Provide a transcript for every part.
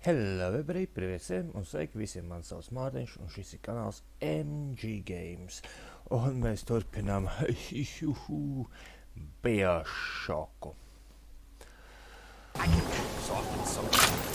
Hello everybody, привет всем un sveiki visiem, man sauc Mārtiņš un šis ir kanāls M.J.Games. Un mēs turpinām BioShocku. I can soften something.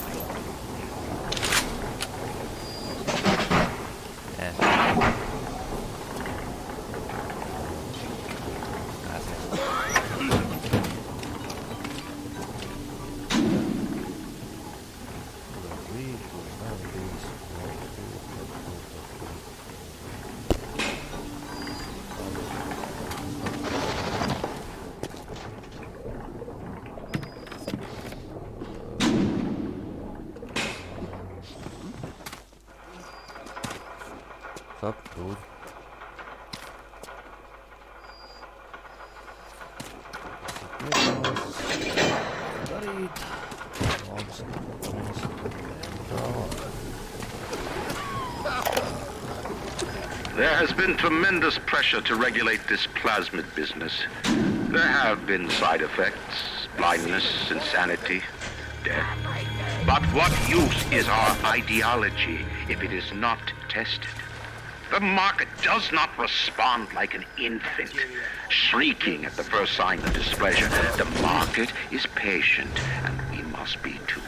Fuck, dude. There has been tremendous pressure to regulate this plasmid business. There have been side effects, blindness, insanity, death. But what use is our ideology if it is not tested? The market does not respond like an infant, shrieking at the first sign of displeasure. The market is patient, and we must be too.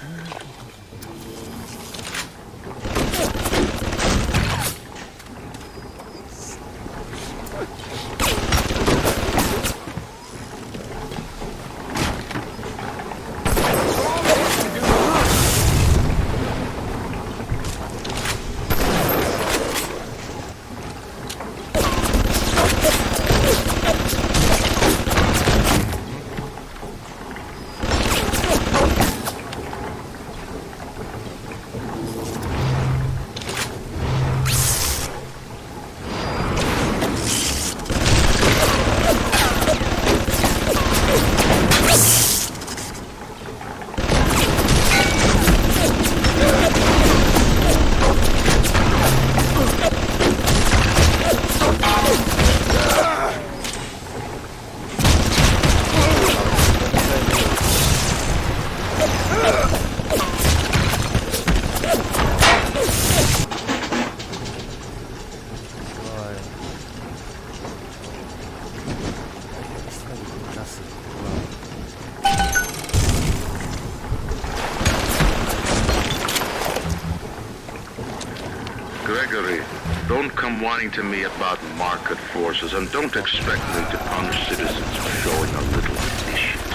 Gregory, don't come whining to me about market forces, and don't expect me to punish citizens for showing a little initiative.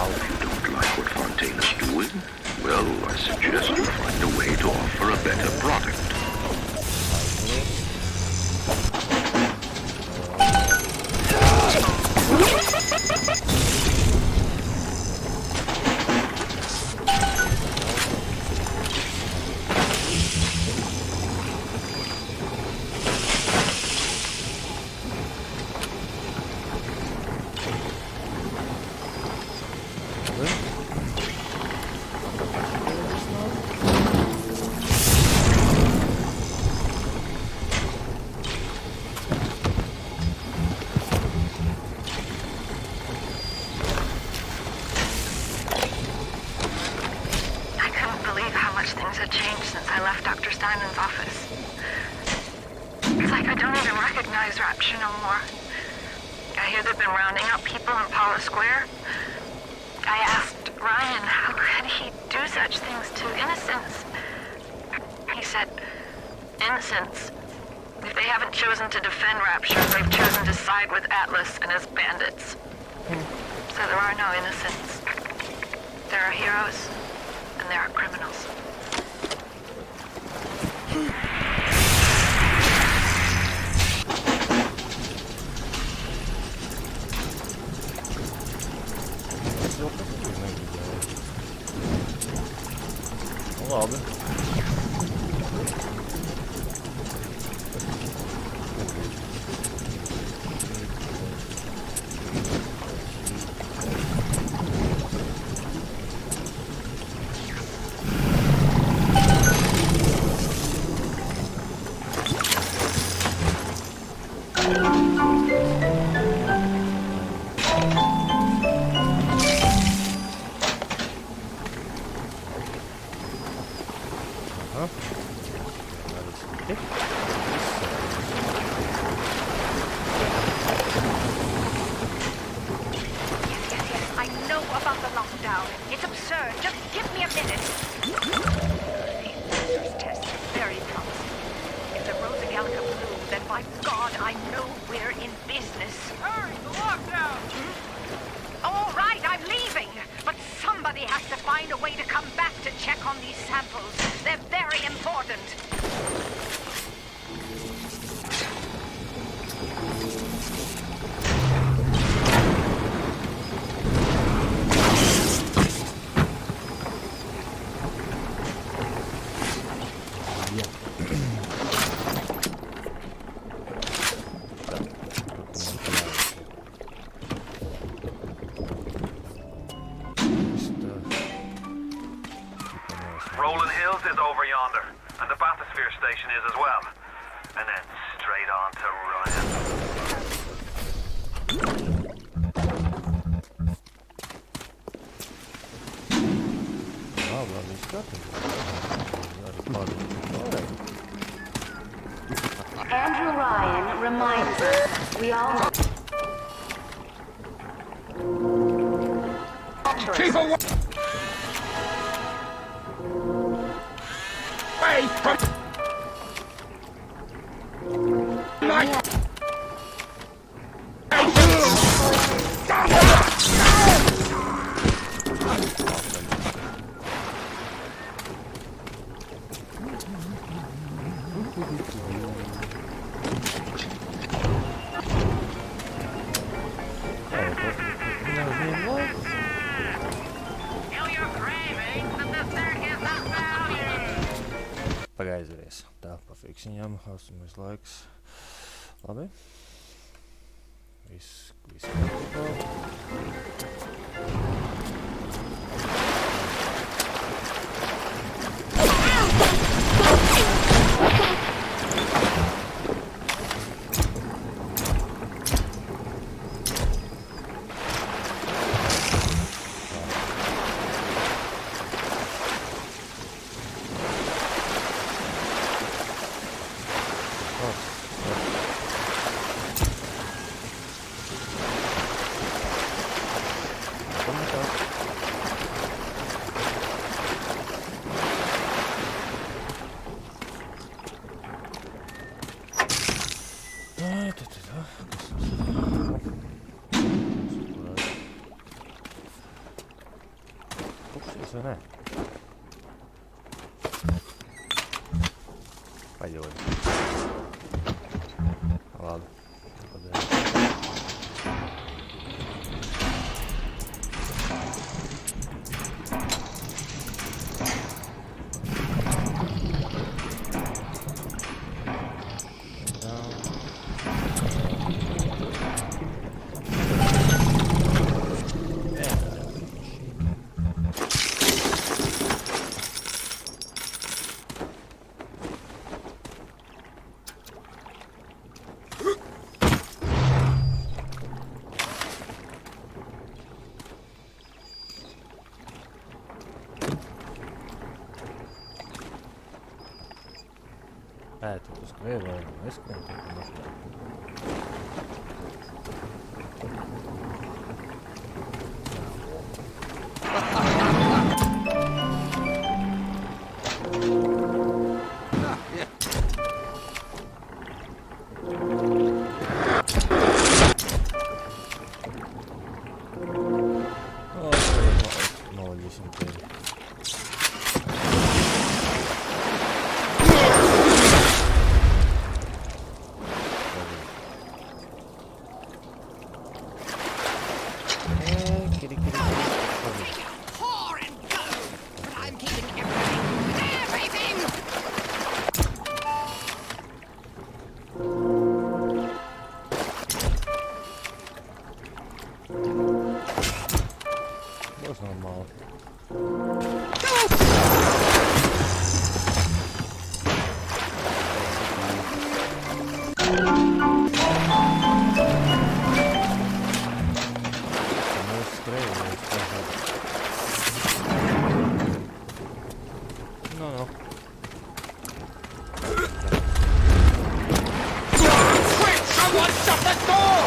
If you don't like what Fontaine is doing, well, I suggest you find a way to offer a better product. Things have changed since I left Dr. Steinman's office. It's like I don't even recognize Rapture no more. I hear they've been rounding up people in Paula Square. I asked Ryan how could he do such things to innocents. He said, innocents. If they haven't chosen to defend Rapture, they've chosen to side with Atlas and his bandits. So there are no innocents. There are heroes, and there are criminals. Labi. We're in business. Hurry, the lockdown! All right, I'm leaving. But somebody has to find a way to come back to check on these samples. They're very important. Rolling Hills is over yonder, and the bathysphere station is as well. And then straight on to Ryan. Oh, well, he's got it. Andrew Ryan reminds us we all Keep away from my... Pagaizries. Tā, pa fiksiņām, austumies laiks. Labi. Viss kārtībā. Vai ne? Paļoju. Labi. Tu skrien vai neskrien, tu neskrien. Noļīsim tevi. Būs normāli. No. Quick! Someone shut the door!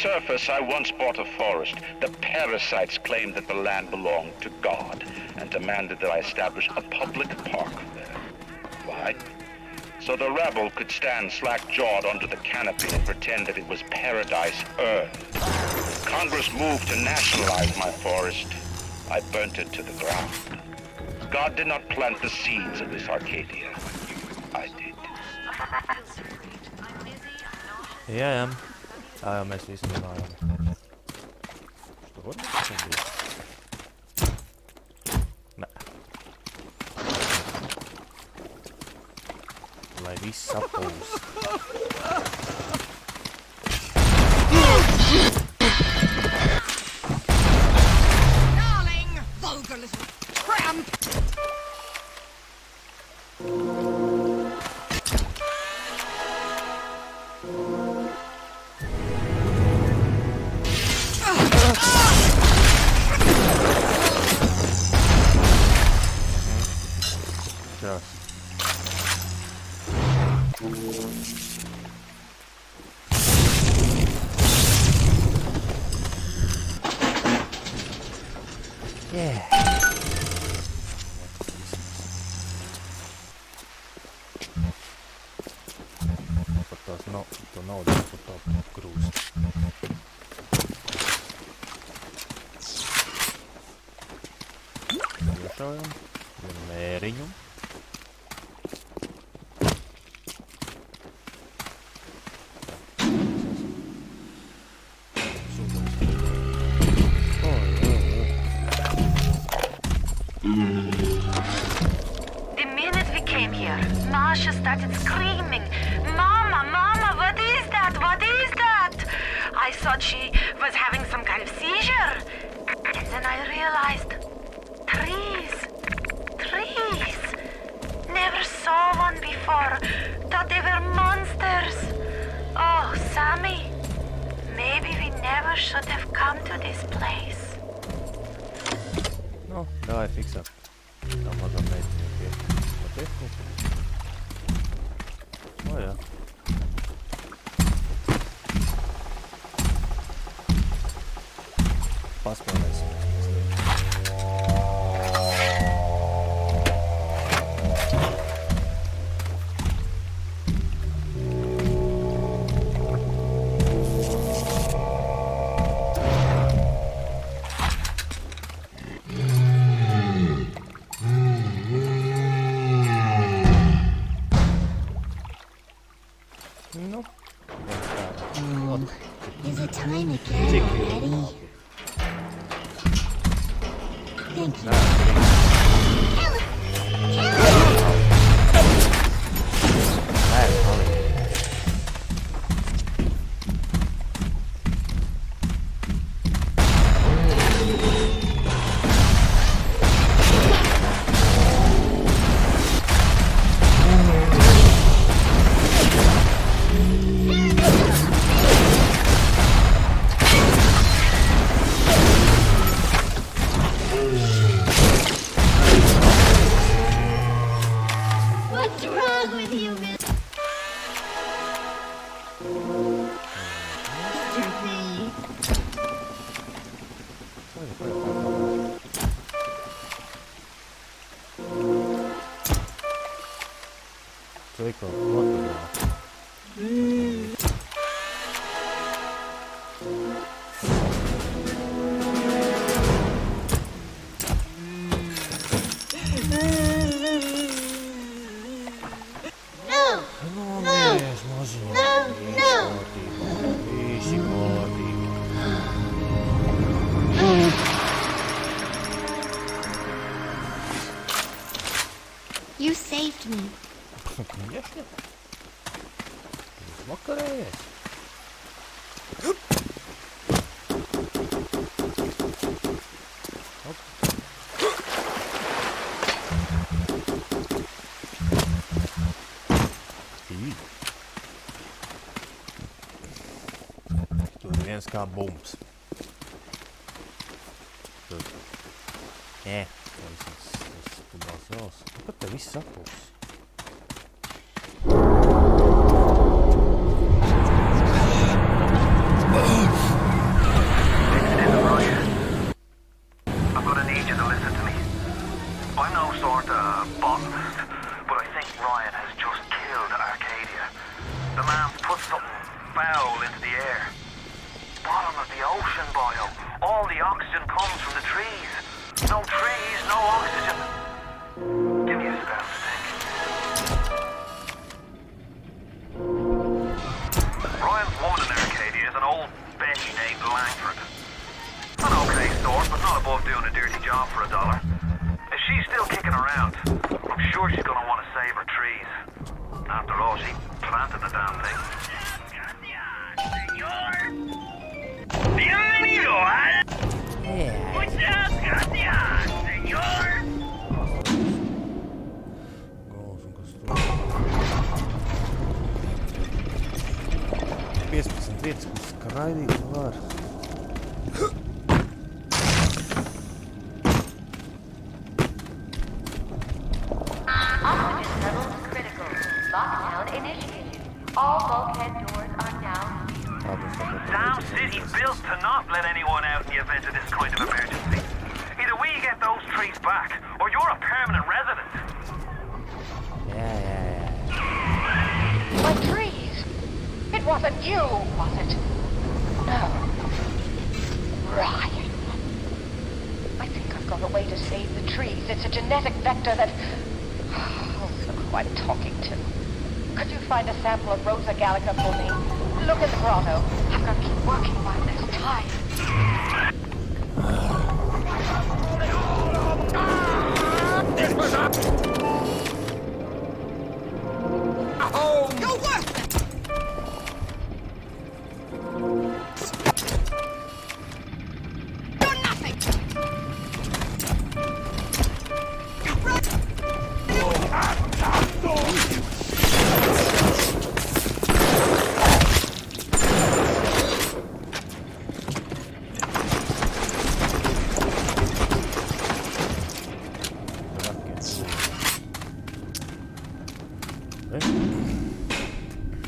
surface, I once bought a forest. The parasites claimed that the land belonged to God and demanded that I establish a public park there. Why? So the rebel could stand slack-jawed under the canopy and pretend that it was Paradise Earth. Congress moved to nationalize my forest. I burnt it to the ground. God did not plant the seeds of this Arcadia. I did. Jā. Jā, mēs visi runājam. Što var nebija? Nē. Lai viss sapūst. Darling! Vulgar little tramp! To naudu par to grūst. Iešaujam. Vienu mēriņu. The minute we came here, Masha started screaming, Mama, Mama, what is that? What is that? I thought she was having some kind of seizure. And then I realized, trees. Never saw one before. Thought they were monsters. Oh, Sammy, maybe we never should have come to this place. No, давай, фикса. Там можно найти потеху. Oh ja. Paspēlēsim. No. Is it time again already? Thank you. What's wrong with you, Miss? Draco, what the hell? You saved me. Конечно. Смакаешь. Tur viens kā bums. Tur. Nē, tas pudās vēls. Pat te viss sapūs. into the air. Bottom of the ocean, boyo. All the oxygen comes from the trees. No trees, no oxygen. Give me a spell to think. Ryan's woman in Arcadia is an old Betty named Langford. An okay sort, but not above doing a dirty job for $1. If she's still kicking around, I'm sure she's gonna want to save her trees. After all, she planted the damn thing. Galvas un kas tur. 15 vietas, kas skraidīt var. Oxygen levels critical. Lockdown initiated. All bulkhead doors are now sealed. Damn city built to not let anyone out in the event of this kind of emergency. Either we get those trees back, or you're a permanent resident. Yeah. My trees! It wasn't you, was it? No. Ryan. I think I've got a way to save the trees. It's a genetic vector that... Oh, look who I'm talking to. Could you find a sample of Rosa Gallica for me? Look in the grotto. I've got to keep working while there's time. This was up! Go work! You're nothing!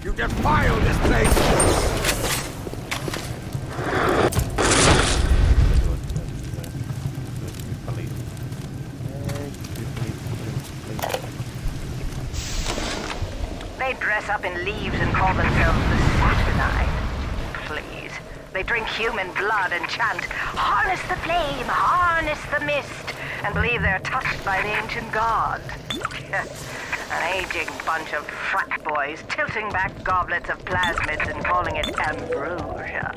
You defile this place! They dress up in leaves and call themselves the Saturnine. Please. They drink human blood and chant, harness the flame, harness the mist, and believe they're touched by the ancient god. An aging bunch of frat boys tilting back goblets of plasmids and calling it ambrosia.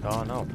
Tā nav.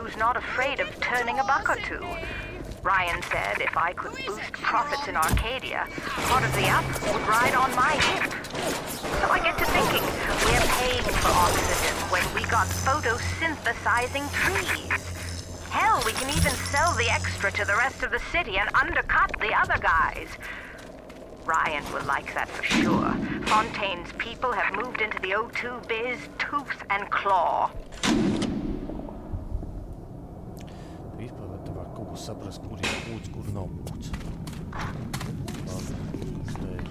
who's not afraid of turning a buck or two. Ryan said if I could boost profits in Arcadia, part of the app would ride on my hip. So I get to thinking, we're paying for oxygen when we got photosynthesizing trees. Hell, we can even sell the extra to the rest of the city and undercut the other guys. Ryan will like that for sure. Fontaine's people have moved into the O2 biz tooth and claw. Izpildītu var kaut ko saprast, kur ir būts, kur nav būts. Labi, kas te ir?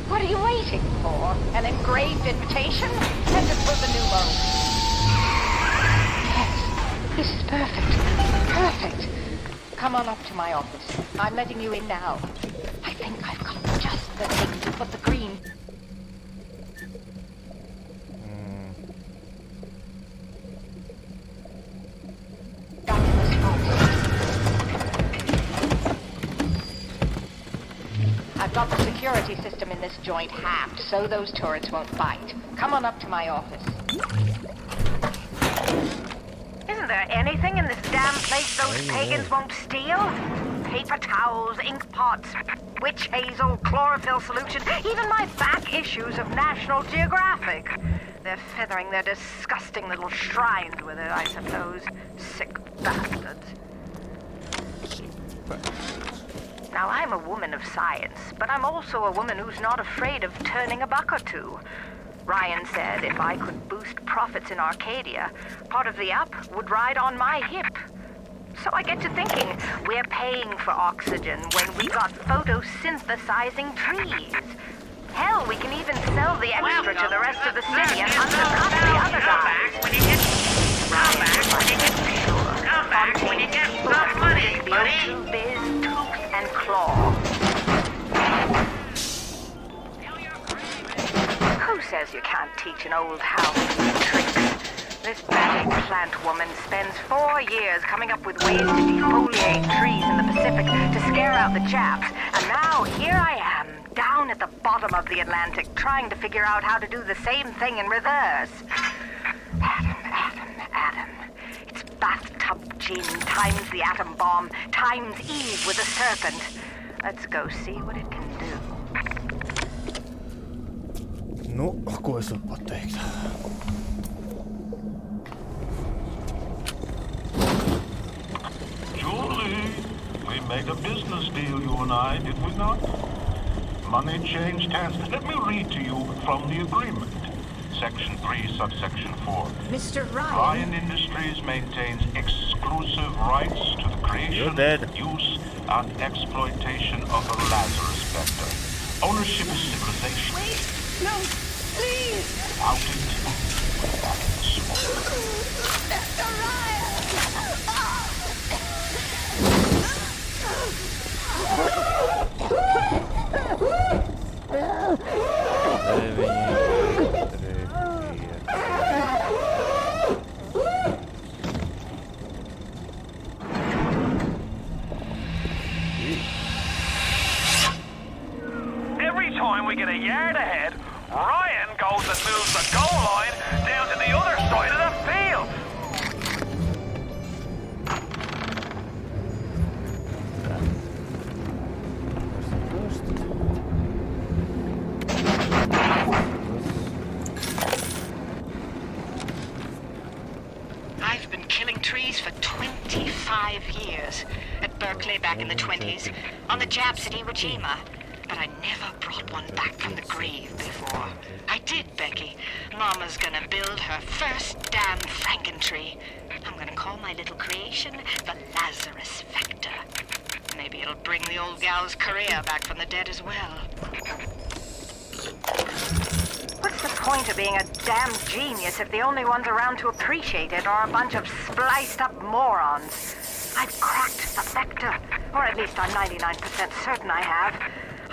What are you waiting for? An engraved invitation? Send it for the pneumo. Yes, This is perfect. Perfect. Come on up to my office. I'm letting you in now. I think I've got just the thing to put the green. I've got the security system in this joint hacked, so those turrets won't bite. Come on up to my office. Isn't there anything in this damn place those pagans won't steal? Paper towels, ink pots, witch hazel, chlorophyll solution, even my back issues of National Geographic. They're feathering their disgusting little shrines with it, I suppose. Sick bastards. Now, I'm a woman of science, but I'm also a woman who's not afraid of turning a buck or two. Ryan said if I could boost profits in Arcadia, part of the up would ride on my hip. So I get to thinking, we're paying for oxygen when we got photosynthesizing trees. Hell, we can even sell the extra to the rest of the city and undercut the other guys. Come back when you get some money, buddy. Biz, tooth, and claw. Who says you can't teach an old hound tricks? This batty plant woman spends 4 years coming up with ways to defoliate trees in the Pacific to scare out the Japs. And now here I am, down at the bottom of the Atlantic, trying to figure out how to do the same thing in reverse. Adam. It's bathtub gin times the atom bomb times Eve with a serpent. Let's go see what it can do. Nu, ko es varu pateikt? Julie, we made a business deal, you and I, did we not? Money changed hands. Let me read to you from the agreement. Section 3, subsection 4. Mr. Ryan. Ryan Industries maintains exclusive rights to the creation, use, and exploitation of the Lazarus vector. Ownership is civilization. Wait, no, please. Without it, smoke. Mr. Ryan. Every time we get a yard ahead, Ryan goes and moves the goal line down to the other side of the field. I've been killing trees for 25 years. At Berkeley back in the 20s, on the Japs at Iwo Jima. But I never brought one back from the grave before. I did, Becky. Mama's gonna build her first damn Frankentree. I'm gonna call my little creation the Lazarus Vector. Maybe it'll bring the old gal's career back from the dead as well. What's the point of being a damn genius if the only ones around to appreciate it are a bunch of spliced up morons? I've cracked the vector, or at least I'm 99% certain I have.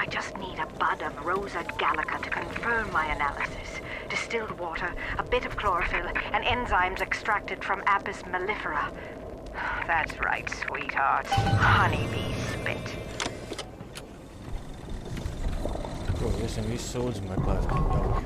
I just need a bud of Rosa gallica to confirm my analysis. Distilled water, a bit of chlorophyll, and enzymes extracted from Apis mellifera. That's right, sweetheart. Honeybee spit. Ko, esam visu sūdzi meklēt, kā jauki.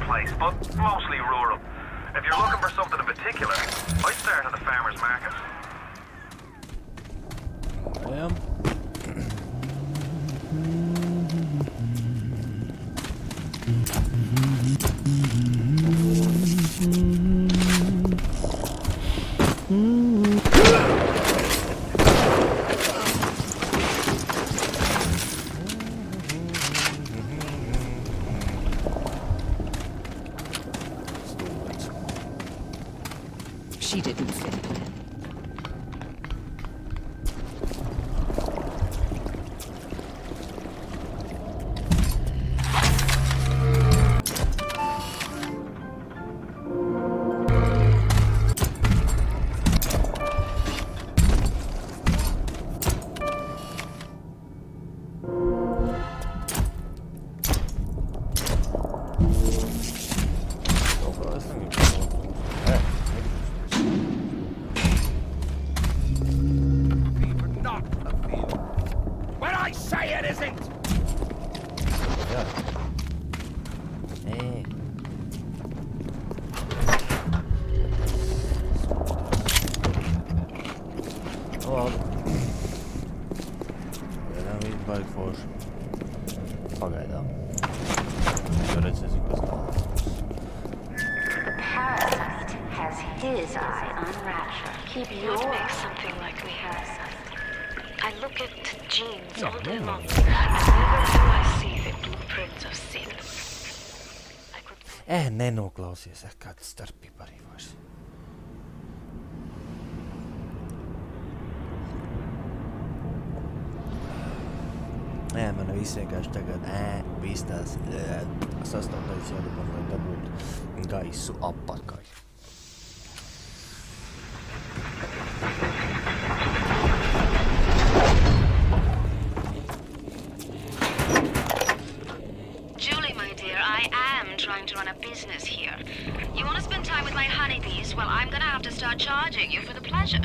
place, but mostly rural. If you're looking for something in particular, I'd start at the farmer's market. Yeah. She didn't fit in. Not a field. When I say it isn't! Pagaidām. Jo redzēsim, kas tālāk. The parasite has his eye on Rapture. Keep yours. What makes something like me parasite? I look at genes all day long, and never do I see the blueprints of sin. Nenoklausies, kāds starpība arī vairs. Man viss vienkārši tagad viss tās sastāvdaļas jādabā, lai dabūtu gaisu apakaļ. Julie, my dear, I am trying to run a business here. You want to spend time with my honeybees? Well, I'm gonna have to start charging you for the pleasure.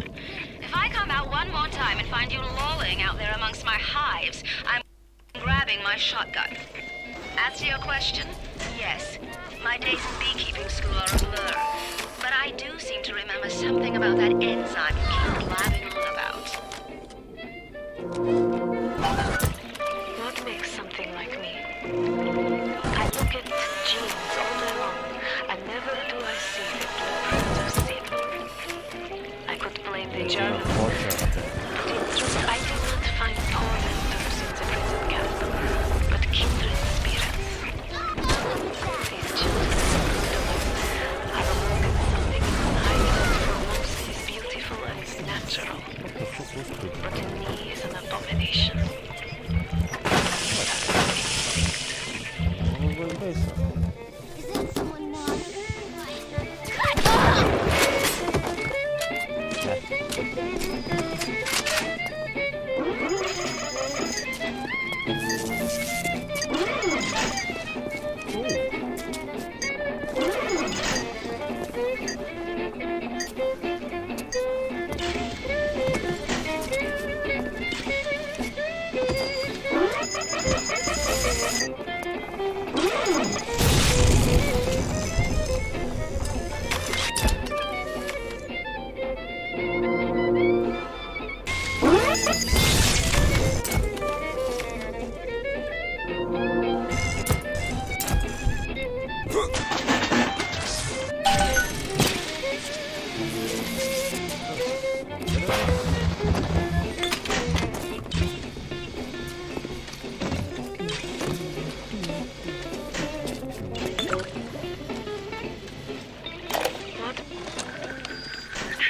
If I come out one more time and find you lolling out there amongst my hives, I'm grabbing my shotgun. As to your question, yes, my days in beekeeping school are a blur. But I do seem to remember something about that enzyme you keep blabbing on about. What makes something like me? I look at genes all day long, and never do I see the blueprints of sin. I could blame the Germans, but in truth I did not find Poland in the prison camp, but kindred spirits. These children have awoken something inside that for most is beautiful and is natural, but in me is an abomination. Isn't someone now?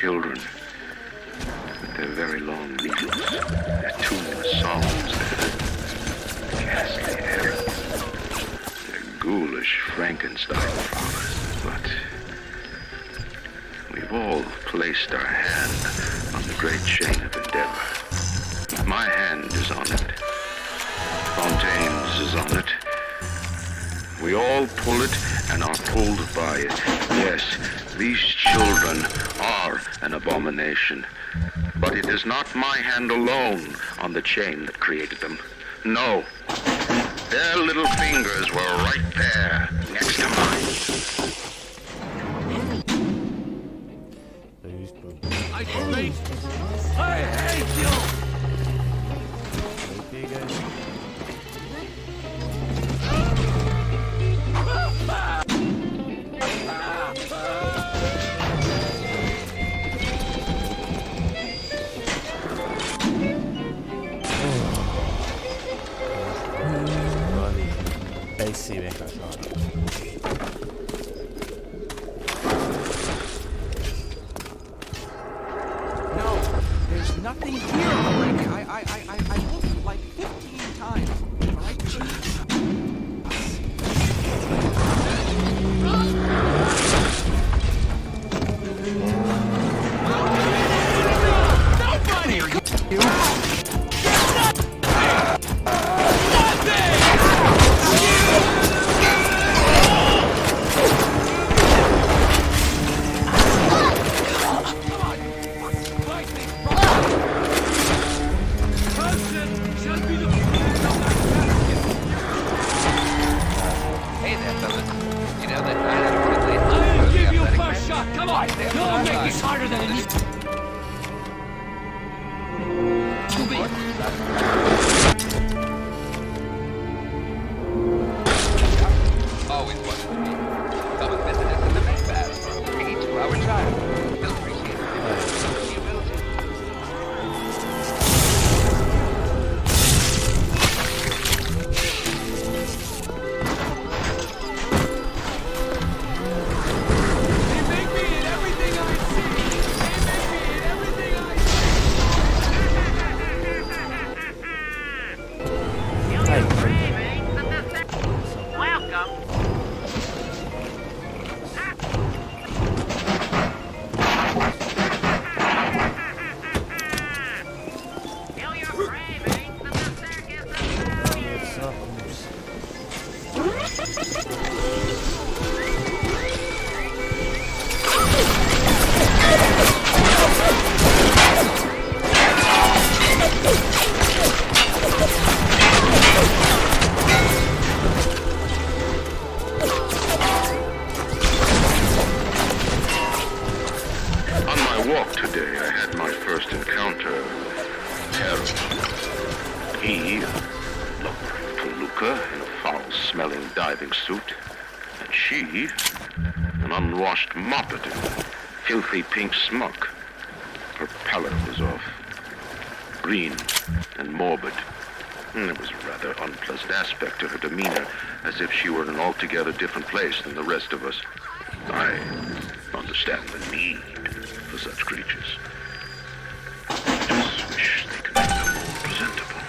Children, with their very long needles, their tuneless songs, their ghastly errands, their ghoulish Frankenstein fathers. But we've all placed our hand on the great chain of endeavor. My hand is on it. Fontaine's is on it. We all pull it and are pulled by it. Yes, these children are an abomination. But it is not my hand alone on the chain that created them. No. Their little fingers were right there, next to mine. I think. I hate you! Okay, guys. AC vienkārši ārā. No, there's nothing here already. I looked like 15 times. All right, jeez. Nobody! Hey there, fellas. You know that I don't want to play. I'll give you first shot. Come on. Don't make this harder than it needs. Always wanted to meet. Come and visit us in the main bath. Bring each to our child. He'll appreciate it. You will too. They make me in everything I see. They make me in everything I see. Welcome. Feel your cravings, and the circus is about you. What's up, mums? On my walk today, I had my first encounter with Harold. He looked like Toluca in a foul-smelling diving suit, and she, an unwashed moppet in a filthy pink smock. Her pallor was off, green and morbid. And there was a rather unpleasant aspect to her demeanor, as if she were in an altogether different place than the rest of us. I understand the need for such creatures. I just wish they could make them more presentable.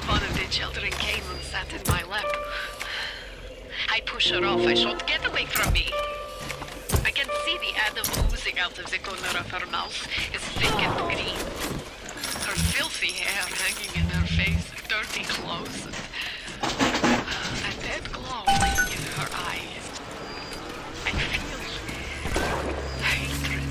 One of the children came and sat in my lap. I push her off. I shout, "Get away from me!" I can see the Adam oozing out of the corner of her mouth. It's thick and green. Her filthy hair hanging in her face, dirty clothes, and a dead glow in her eyes. I feel hatred,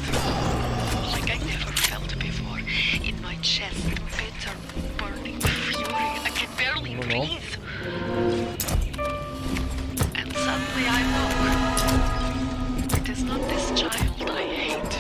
like I never felt before, in my chest. Bitter, burning fury. I can barely breathe. And suddenly I woke. It is not this child I hate.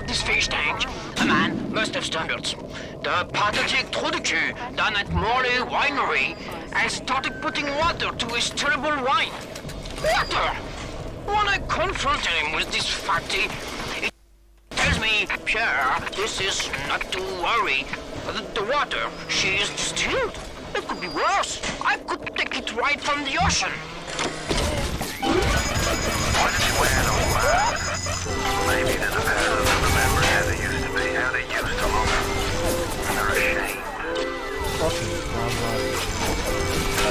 this fish tank, a man must have stumbled. The pathetic Trudeau down at Morley Winery has started putting water to his terrible wine. Water! When I confronted him with this fatty, he tells me, Pierre, this is not to worry. The water, she is distilled. It could be worse. I could take it right from the ocean. Why did you wear those masks? Maybe there's a better to remember how they used to be, how they used to look. They're ashamed.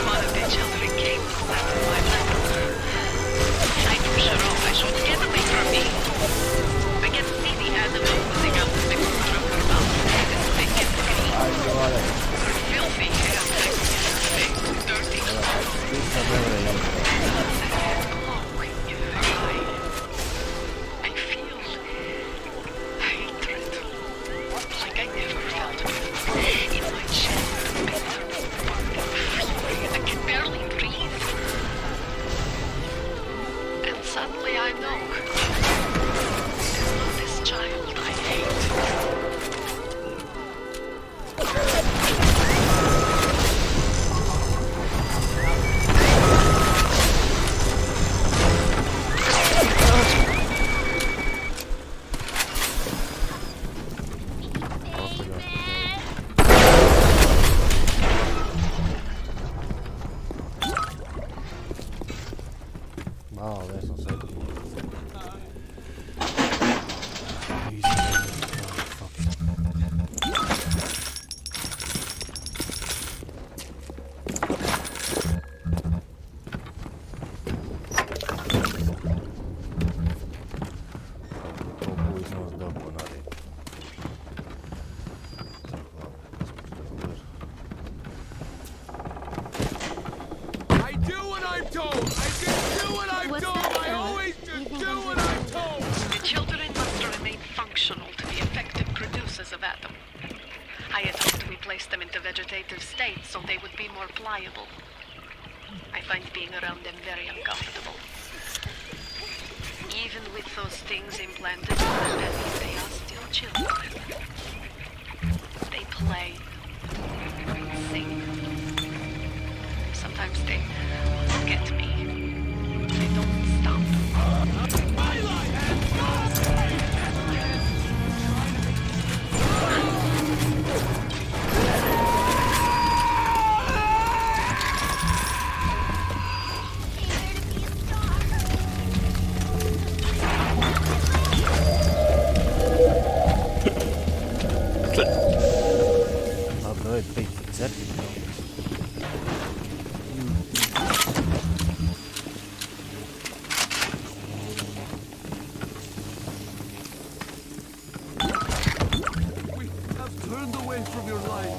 One of their children came to my lap. I took her off. I should get away from me. I can see the animal moving out of the corner of her mouth. It's thick and green. Her filthy hair flecks in her face. Dirty. I feel hatred. Like I never felt before. In my chest, bitter, burning, I can barely breathe. And suddenly I know. It's not this child I hate. Wow, det är så säkert. I do what I'm told! I just do what I'm told! I always just do what I'm told! The children must remain functional to be effective producers of Atom. I had hoped we placed them into vegetative state so they would be more pliable. I find being around them very uncomfortable. Even with those things implanted in their bellies, they are still children. They play, sing. Sometimes they look at me. They don't stop. Vabbè, pezzetti. We have turned away from your life.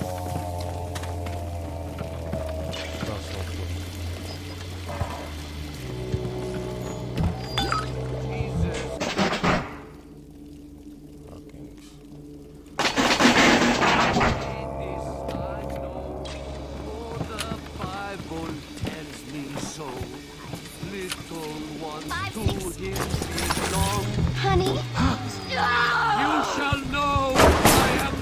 Honey? You shall know I am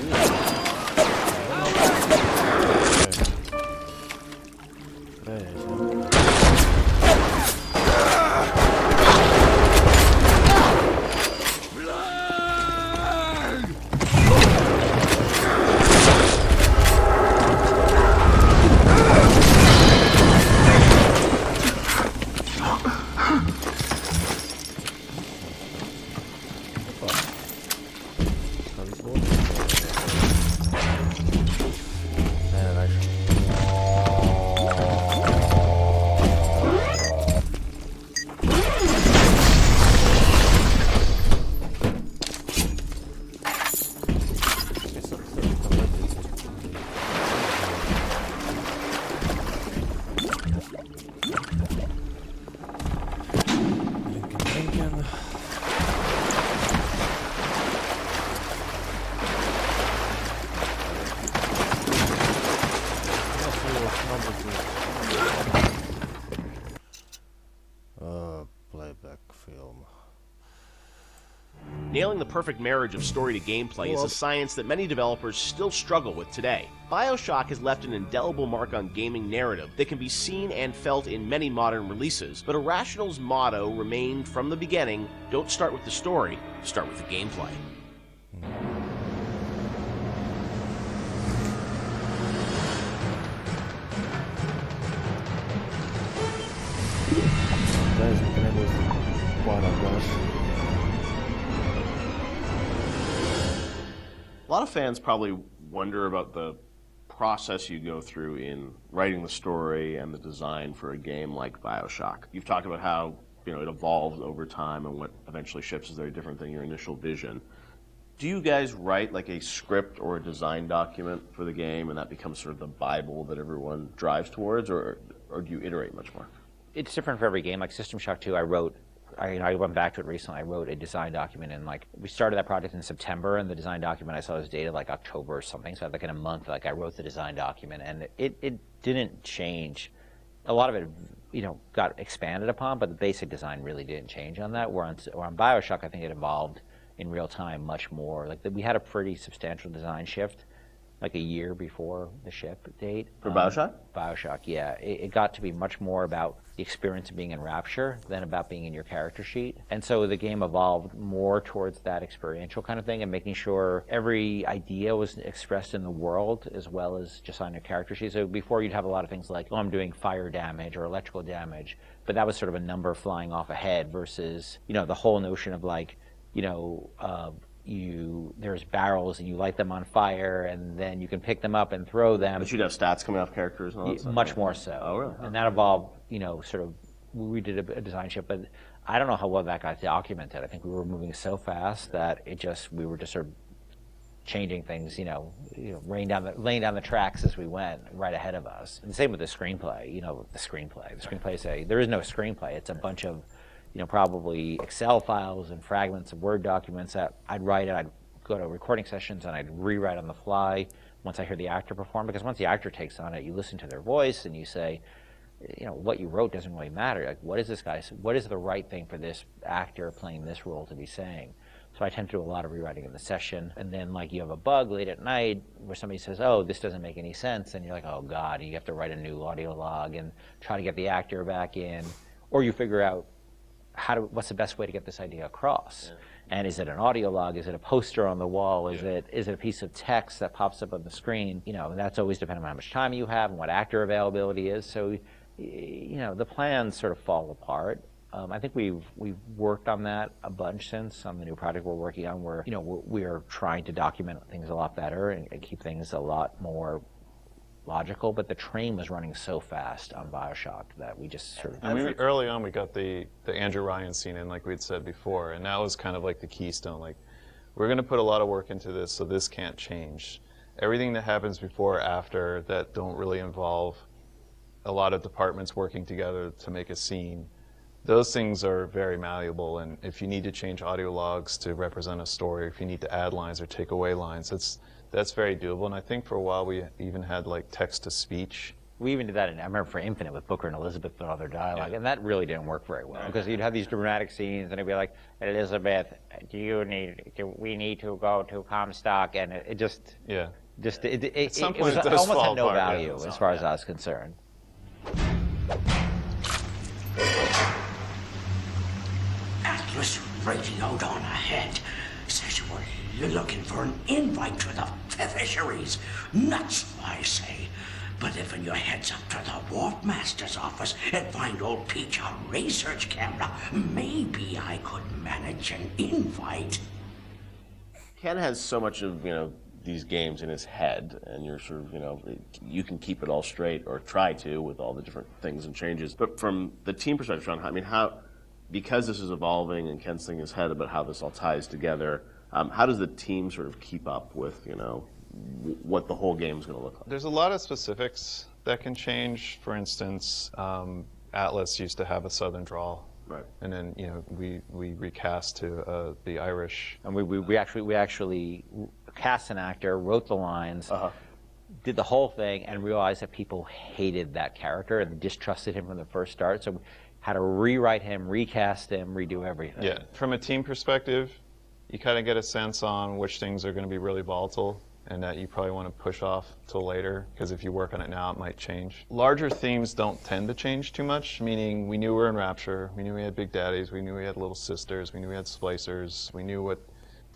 Nailing the perfect marriage of story to gameplay is a science that many developers still struggle with today. BioShock has left an indelible mark on gaming narrative that can be seen and felt in many modern releases, but Irrational's motto remained from the beginning, don't start with the story, start with the gameplay. A lot of fans probably wonder about the process you go through in writing the story and the design for a game like BioShock. You've talked about how it evolves over time and what eventually ships is very different than your initial vision. Do you guys write like a script or a design document for the game and that becomes sort of the Bible that everyone drives towards, or do you iterate much more? It's different for every game. Like System Shock 2, I went back to it recently. I wrote a design document, and we started that project in September, and the design document I saw was dated like October or something. So in a month, I wrote the design document, and it didn't change. A lot of it, got expanded upon, but the basic design really didn't change on that. Where on BioShock, I think it evolved in real time much more. We had a pretty substantial design shift, like a year before the ship date. For BioShock? BioShock, yeah. It got to be much more about the experience of being in Rapture than about being in your character sheet. And so the game evolved more towards that experiential kind of thing and making sure every idea was expressed in the world as well as just on your character sheet. So before you'd have a lot of things like, I'm doing fire damage or electrical damage, but that was sort of a number flying off ahead versus, the whole notion of there's barrels and you light them on fire and then you can pick them up and throw them. But you'd have stats coming off characters and all that stuff? Much more so. Oh, really? And that evolved, we did a design shift, but I don't know how well that got documented. I think we were moving so fast that we were just sort of changing things, laying down the tracks as we went right ahead of us. And the same with the screenplay, the screenplay, there is no screenplay. It's a bunch of probably Excel files and fragments of Word documents that I'd write, and I'd go to recording sessions and I'd rewrite on the fly once I hear the actor perform, because once the actor takes on it, you listen to their voice and you say, what you wrote doesn't really matter. What is the right thing for this actor playing this role to be saying? So I tend to do a lot of rewriting in the session, and then you have a bug late at night where somebody says, oh, this doesn't make any sense, and you're like, oh God, you have to write a new audio log and try to get the actor back in, or you figure out what's the best way to get this idea across? Yeah. And is it an audio log? Is it a poster on the wall? Is it a piece of text that pops up on the screen? That's always dependent on how much time you have and what actor availability is. So, the plans sort of fall apart. I think we've worked on that a bunch since on the new project we're working on, where we're trying to document things a lot better and keep things a lot more logical, but the train was running so fast on BioShock that we just sort of... early on, we got the Andrew Ryan scene in, like we'd said before, and that was kind of like the keystone. We're going to put a lot of work into this, so this can't change. Everything that happens before or after that don't really involve a lot of departments working together to make a scene, those things are very malleable, and if you need to change audio logs to represent a story, if you need to add lines or take away lines, that's very doable. And I think for a while we even had text-to-speech. We even did that I remember for Infinite with Booker and Elizabeth and all their dialogue, and that really didn't work very well, because you'd have these dramatic scenes and it'd be like, Elizabeth, we need to go to Comstock, and it just... Yeah. It almost had no value as far as I was concerned. Atlas radio down ahead says you're looking for an invite to the fisheries. Nuts, I say. But if your head's up to the Wharf Master's office and find old Peach a research camera, maybe I could manage an invite. Ken has so much of, these games in his head, and you're sort of, you can keep it all straight, or try to, with all the different things and changes. But from the team perspective, Sean, because this is evolving and Ken's thinking in his head about how this all ties together, how does the team sort of keep up with, what the whole game is going to look like? There's a lot of specifics that can change. For instance, Atlas used to have a Southern drawl. Right. And then, we recast to the Irish. And we actually cast an actor, wrote the lines, did the whole thing, and realized that people hated that character and distrusted him from the first start. So we had to rewrite him, recast him, redo everything. Yeah. From a team perspective, you kind of get a sense on which things are going to be really volatile and that you probably want to push off till later, because if you work on it now, it might change. Larger themes don't tend to change too much, meaning we knew we were in Rapture, we knew we had Big Daddies, we knew we had Little Sisters, we knew we had Splicers, we knew what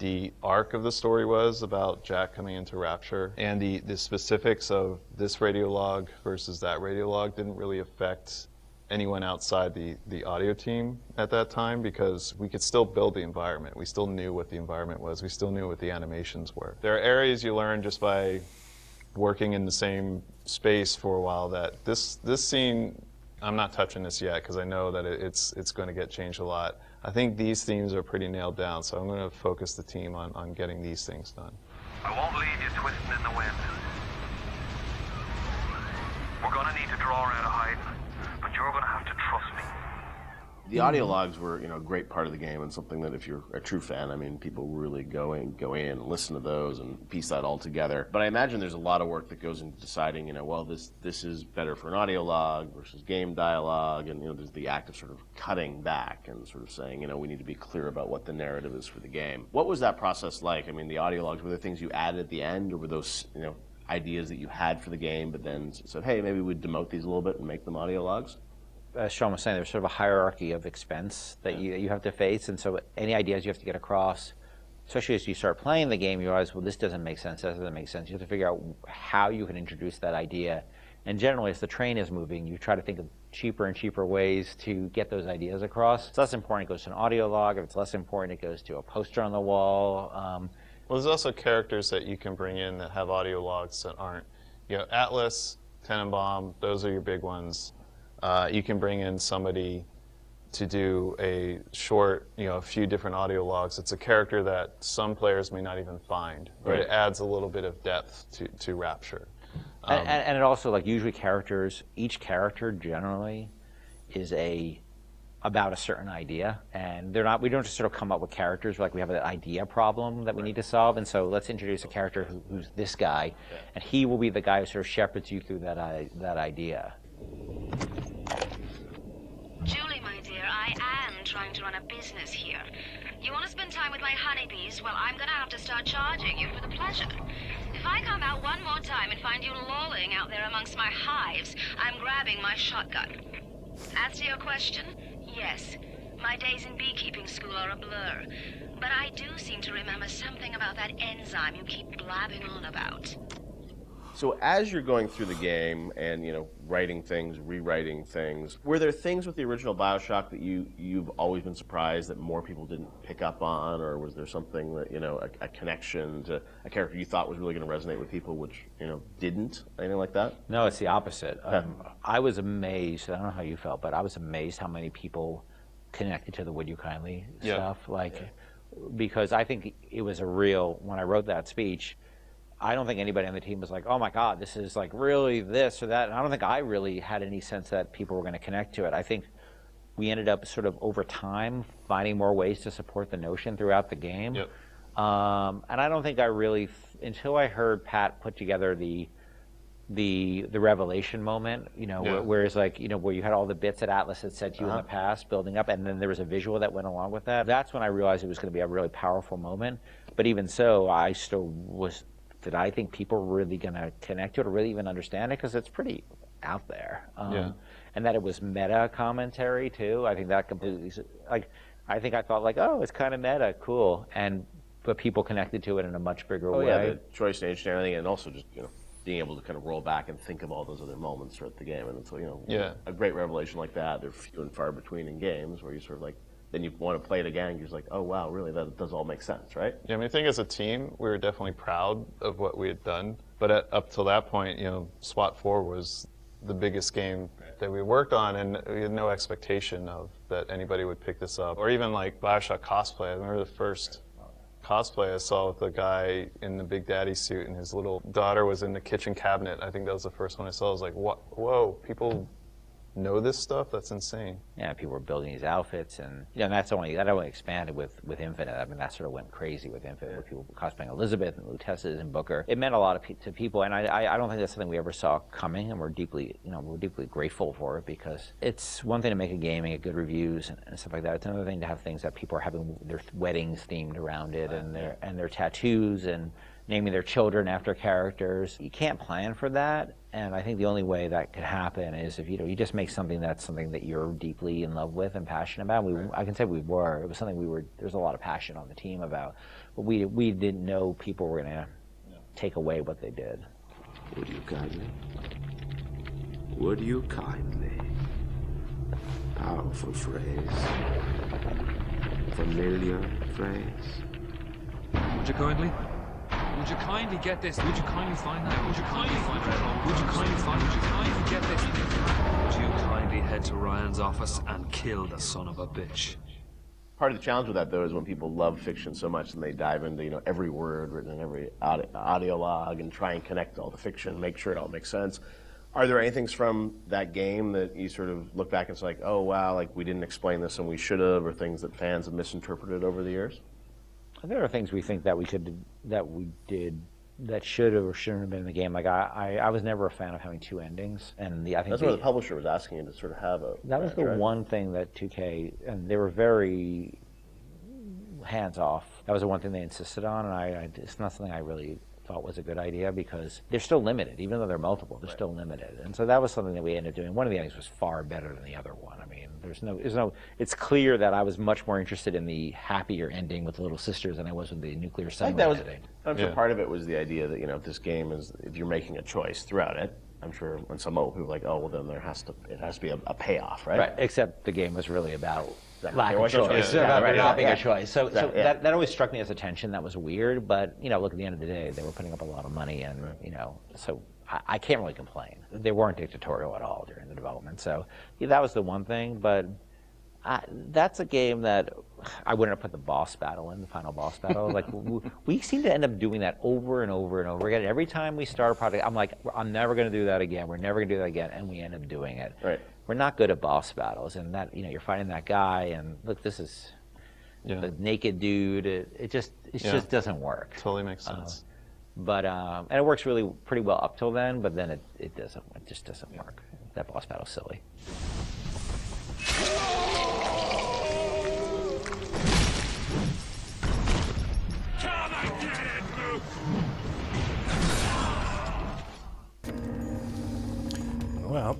the arc of the story was about Jack coming into Rapture, and the specifics of this radiolog versus that radiolog didn't really affect anyone outside the audio team at that time, because we could still build the environment. We still knew what the environment was. We still knew what the animations were. There are areas you learn just by working in the same space for a while that this scene, I'm not touching this yet because I know that it's going to get changed a lot. I think these themes are pretty nailed down, so I'm going to focus the team on getting these things done. I won't leave you twisting in the wind. We're gonna need to draw her out of hiding, but you're gonna have to trust me. The audio logs were, a great part of the game, and something that if you're a true fan, I mean, people really go in and listen to those and piece that all together. But I imagine there's a lot of work that goes into deciding, well, this is better for an audio log versus game dialogue, and there's the act of sort of cutting back and sort of saying, we need to be clear about what the narrative is for the game. What was that process like? I mean, the audio logs, were there things you added at the end, or were those, ideas that you had for the game, but then said, hey, maybe we'd demote these a little bit and make them audio logs? As Sean was saying, there's sort of a hierarchy of expense that you have to face, and so any ideas you have to get across, especially as you start playing the game, you realize, well, this doesn't make sense, that doesn't make sense. You have to figure out how you can introduce that idea. And generally, as the train is moving, you try to think of cheaper and cheaper ways to get those ideas across. If it's less important, it goes to an audio log. If it's less important, it goes to a poster on the wall. Well, there's also characters that you can bring in that have audio logs that aren't. Atlas, Tenenbaum, those are your big ones. You can bring in somebody to do a short, a few different audio logs. It's a character that some players may not even find, but Right. it adds a little bit of depth to Rapture. And it also, usually characters, each character generally is about a certain idea, and we don't just sort of come up with characters like we have an idea problem that we need to solve, and so let's introduce a character who's this guy, and he will be the guy who sort of shepherds you through that idea. Julie, my dear, I am trying to run a business here. You want to spend time with my honeybees? Well, I'm gonna have to start charging you for the pleasure. If I come out one more time and find you lolling out there amongst my hives, I'm grabbing my shotgun. As to your question, yes, my days in beekeeping school are a blur, but I do seem to remember something about that enzyme you keep blabbing on about. So as you're going through the game and, writing things, rewriting things, were there things with the original BioShock that you've always been surprised that more people didn't pick up on, or was there something that, a connection to a character you thought was really going to resonate with people which, didn't? Anything like that? No, it's the opposite. I was amazed, I don't know how you felt, but I was amazed how many people connected to the Would You Kindly stuff. Because I think it was when I wrote that speech, I don't think anybody on the team was like, oh my God, this is really this or that. And I don't think I really had any sense that people were going to connect to it. I think we ended up sort of over time finding more ways to support the notion throughout the game. Yep. And I don't think I really, until I heard Pat put together the revelation moment, where it's where you had all the bits that Atlas had said to you in the past building up, and then there was a visual that went along with that. That's when I realized it was going to be a really powerful moment. But even so, I still did I think people were really going to connect to it or really even understand it? Because it's pretty out there. And that it was meta commentary, too. I think that completely, I think I thought, oh, it's kind of meta, cool. But people connected to it in a much bigger way. Yeah, the choice and everything, and also just, being able to kind of roll back and think of all those other moments throughout the game. And so, a great revelation like that, they're few and far between in games where you sort of then you want to play it again, you're just like, oh wow, really, that does all make sense, right? Yeah, I think as a team, we were definitely proud of what we had done. But up till that point, SWAT 4 was the biggest game that we worked on, and we had no expectation of that anybody would pick this up. Or even BioShock cosplay. I remember the first cosplay I saw with a guy in the Big Daddy suit, and his little daughter was in the kitchen cabinet. I think that was the first one I saw. I was like, whoa, people know this stuff, that's insane. Yeah, people were building these outfits, and that only expanded with Infinite. I mean, that sort of went crazy with Infinite, with people cosplaying Elizabeth and Luteces and Booker. It meant a lot to people, and I don't think that's something we ever saw coming, and we're deeply grateful for it, because it's one thing to make a game and get good reviews and stuff like that. It's another thing to have things that people are having their weddings themed around it, and their tattoos and naming their children after characters. You can't plan for that, and I think the only way that could happen is if you just make something that you're deeply in love with and passionate about. I can say we were. It was something there's a lot of passion on the team about, but we didn't know people were going to take away what they did. Would you kindly? Would you kindly? Powerful phrase. Familiar phrase. Would you kindly? Would you kindly get this? Would you kindly find that? Would you kindly find that? Would you kindly find? Would you kindly get this? Would you kindly head to Ryan's office and kill the son of a bitch? Part of the challenge with that, though, is when people love fiction so much and they dive into every word written in every audio log and try and connect all the fiction, make sure it all makes sense. Are there any things from that game that you sort of look back and it's like, oh wow, like we didn't explain this and we should have, or things that fans have misinterpreted over the years? There are things we think that we did that should have or shouldn't have been in the game. Like I was never a fan of having two endings, and I think that's what the publisher was asking you to sort of have a. That was the one thing that 2K, and they were very hands off. That was the one thing they insisted on, and it's not something I really thought was a good idea, because they're still limited, even though they're multiple. They're still limited, and so that was something that we ended up doing. One of the endings was far better than the other one. I mean, there's no. It's clear that I was much more interested in the happier ending with the little sisters than I was with the nuclear submarine ending. I'm sure part of it was the idea that if this game is, if you're making a choice throughout it, I'm sure when some old people are like, oh well, then it has to be a payoff, right? Right. Except the game was really about lack of choice. Not being a choice. So that always struck me as a tension that was weird. But look, at the end of the day, they were putting up a lot of money, and so I can't really complain. They weren't dictatorial at all during the development. So that was the one thing. But that's a game that I wouldn't have put the boss battle in, the final boss battle. Like we seem to end up doing that over and over and over again. Every time we start a project, I'm like, I'm never going to do that again. We're never going to do that again, and we end up doing it. Right. We're not good at boss battles, and that you're fighting that guy, and look, this is the naked dude. It just doesn't work. Totally makes sense. But and it works really pretty well up till then, but then it doesn't. It just doesn't work. That boss battle's silly. Well.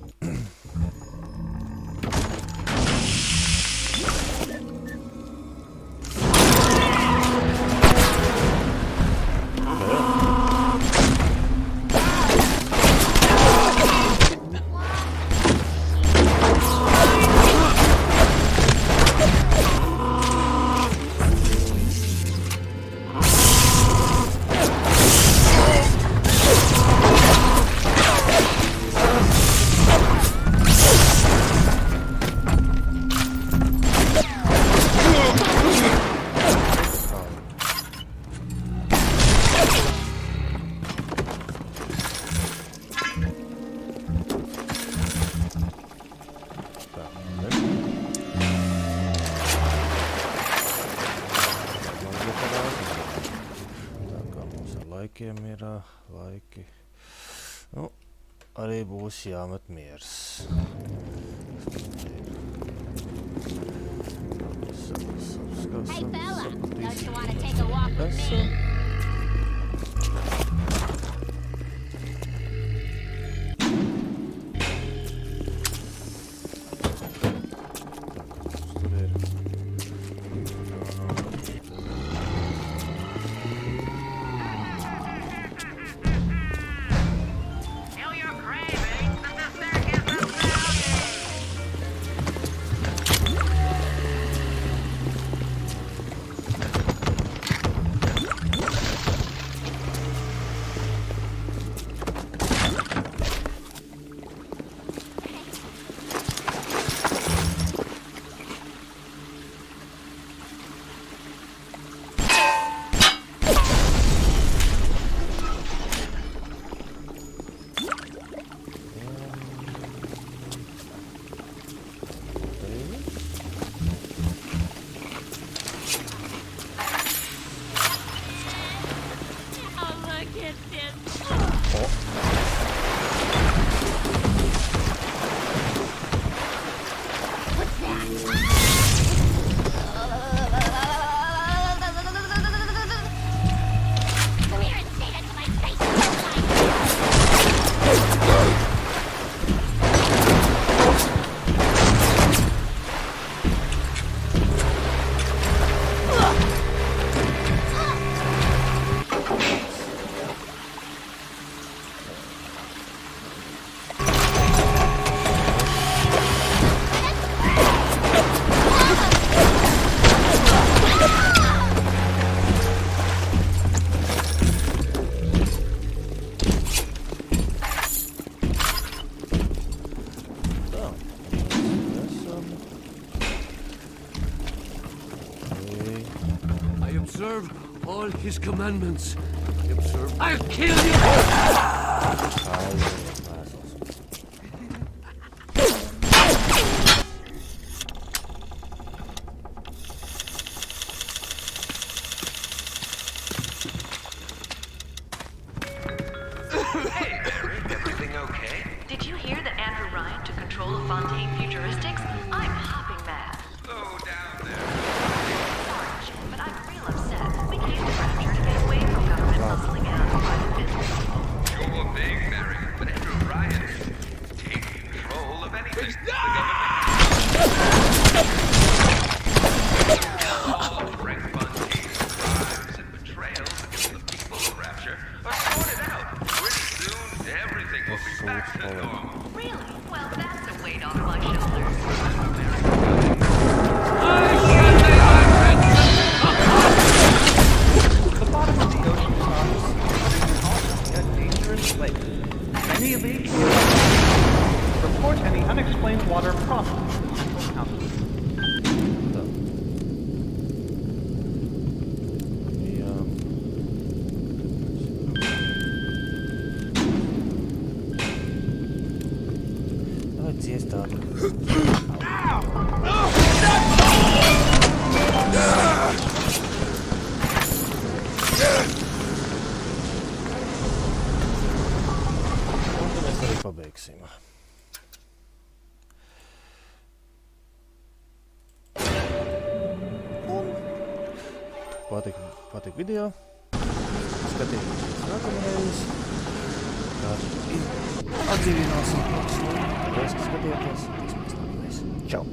Laiki. Arī būs jāmet miers. Hey fella, don't you want to take a walk with me? all his commandments. I'll kill you! Hey, Mary, everything okay? Did you hear that Andrew Ryan took control of Fontaine Futuristics? I'm hopping mad. Slow down there. Sorry, Jim, but I'm real upset. We came to Rapture to get away from government muscling in on private business. You're big, Mary, but Andrew Ryan taking control of anything. The all of Frank Fontaine's crimes and betrayals against the people of Rapture are sorted out. Pretty soon, everything will be back to normal. Really? Well, that's a weight off my shoulders. The bottom of the ocean is a dangerous place. Many illegal report any unexplained water problems to Central Council. Давайте здесь так. Un mēs arī pabeigsim. Patīk video. Skatieties nākamreiz. Atdzīvināsim. Paldies, ka skatījāties. Tiksimies nākamreiz. Čau!